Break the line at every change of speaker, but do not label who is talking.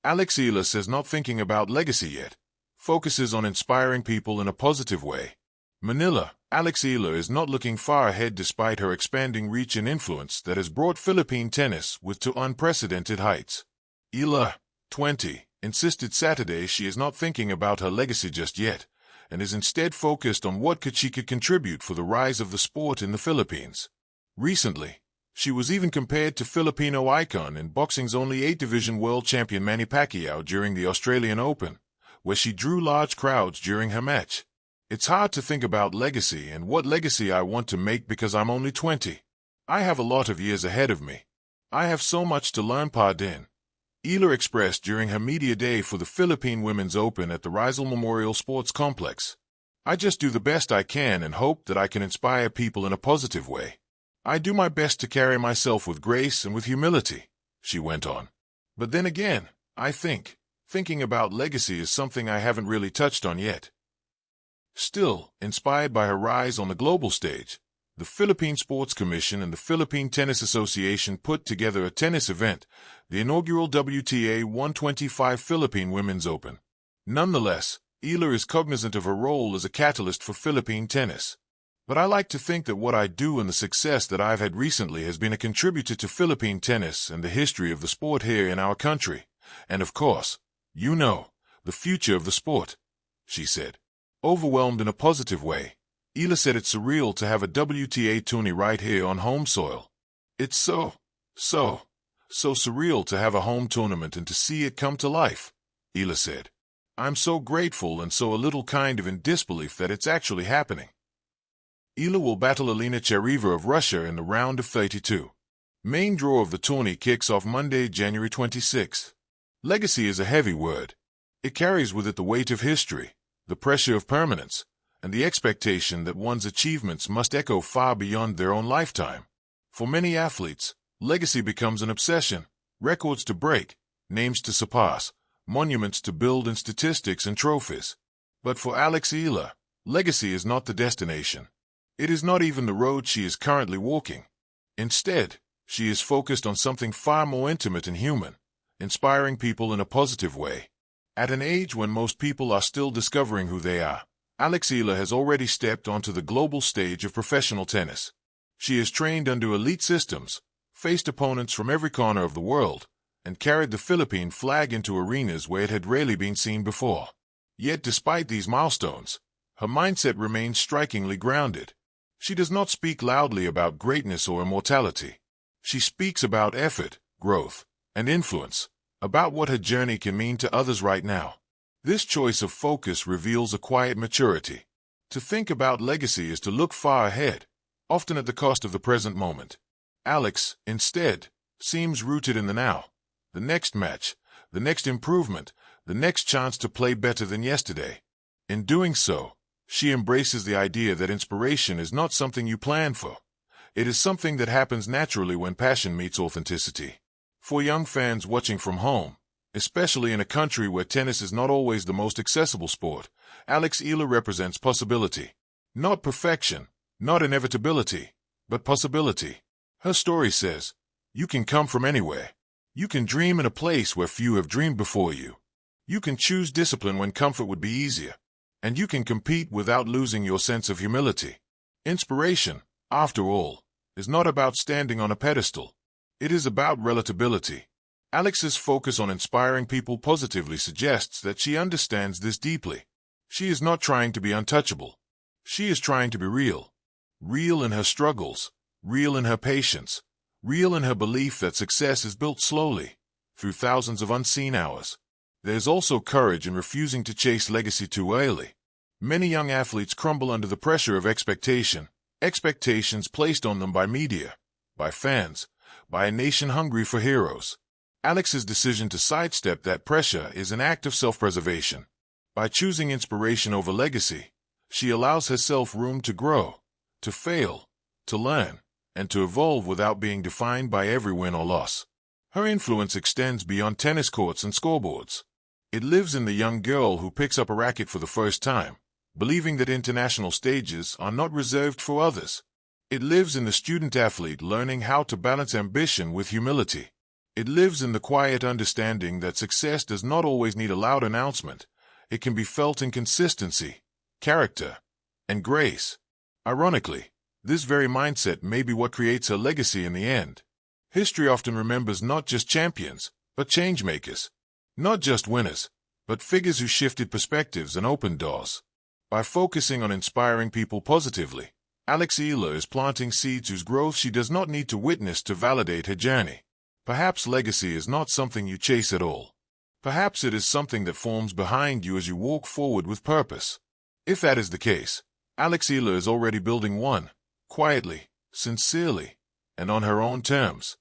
Alex Eala says not thinking about legacy yet, focuses on inspiring people in a positive way. Manila, Alex Eala is not looking far ahead despite her expanding reach and influence that has brought Philippine tennis to unprecedented heights. Eala, 20, insisted Saturday she is not thinking about her legacy just yet, and is instead focused on what she could contribute for the rise of the sport in the Philippines. Recently, she was even compared to Filipino icon and boxing's only 8-division world champion Manny Pacquiao during the Australian Open, where she drew large crowds during her match. It's hard to think about legacy and what legacy I want to make because I'm only 20. I have a lot of years ahead of me. I have so much to learn, pardon. Eala expressed during her media day for the Philippine Women's Open at the Rizal Memorial Sports Complex. I just do the best I can and hope that I can inspire people in a positive way. I do my best to carry myself with grace and with humility, she went on. But then again, I think, thinking about legacy is something I haven't really touched on yet. Still, inspired by her rise on the global stage, the Philippine Sports Commission and the Philippine Tennis Association put together a tennis event, the inaugural WTA 125 Philippine Women's Open. Nonetheless, Eala is cognizant of her role as a catalyst for Philippine tennis. But I like to think that what I do and the success that I've had recently has been a contributor to Philippine tennis and the history of the sport here in our country. And of course, the future of the sport, she said. Overwhelmed in a positive way, Eala said it's surreal to have a WTA tourney right here on home soil. It's so surreal to have a home tournament and to see it come to life, Eala said. I'm so grateful and so a little kind of in disbelief that it's actually happening. Eala will battle Elena Chereva of Russia in the round of 32. Main draw of the tourney kicks off Monday, January 26. Legacy is a heavy word. It carries with it the weight of history, the pressure of permanence, and the expectation that one's achievements must echo far beyond their own lifetime. For many athletes, legacy becomes an obsession, records to break, names to surpass, monuments to build and statistics and trophies. But for Alex Eala, legacy is not the destination. It is not even the road she is currently walking. Instead, she is focused on something far more intimate and human, inspiring people in a positive way. At an age when most people are still discovering who they are, Alex Eala has already stepped onto the global stage of professional tennis. She has trained under elite systems, faced opponents from every corner of the world, and carried the Philippine flag into arenas where it had rarely been seen before. Yet despite these milestones, her mindset remains strikingly grounded. She does not speak loudly about greatness or immortality. She speaks about effort, growth, and influence, about what her journey can mean to others right now. This choice of focus reveals a quiet maturity. To think about legacy is to look far ahead, often at the cost of the present moment. Alex, instead, seems rooted in the now. The next match, the next improvement, the next chance to play better than yesterday. In doing so, she embraces the idea that inspiration is not something you plan for. It is something that happens naturally when passion meets authenticity. For young fans watching from home, especially in a country where tennis is not always the most accessible sport, Alex Eala represents possibility. Not perfection, not inevitability, but possibility. Her story says, you can come from anywhere. You can dream in a place where few have dreamed before you. You can choose discipline when comfort would be easier. And you can compete without losing your sense of humility. Inspiration, after all, is not about standing on a pedestal. It is about relatability. Alex's focus on inspiring people positively suggests that she understands this deeply. She is not trying to be untouchable. She is trying to be real. Real in her struggles, real in her patience, real in her belief that success is built slowly, through thousands of unseen hours. There is also courage in refusing to chase legacy too early. Many young athletes crumble under the pressure of expectations placed on them by media, by fans, by a nation hungry for heroes. Alex's decision to sidestep that pressure is an act of self-preservation. By choosing inspiration over legacy, she allows herself room to grow, to fail, to learn, and to evolve without being defined by every win or loss. Her influence extends beyond tennis courts and scoreboards. It lives in the young girl who picks up a racket for the first time, believing that international stages are not reserved for others. It lives in the student athlete learning how to balance ambition with humility. It lives in the quiet understanding that success does not always need a loud announcement. It can be felt in consistency, character, and grace. Ironically, this very mindset may be what creates her legacy in the end. History often remembers not just champions, but changemakers. Not just winners, but figures who shifted perspectives and opened doors. By focusing on inspiring people positively, Alex Eala is planting seeds whose growth she does not need to witness to validate her journey. Perhaps legacy is not something you chase at all. Perhaps it is something that forms behind you as you walk forward with purpose. If that is the case, Alex Eala is already building one, quietly, sincerely, and on her own terms.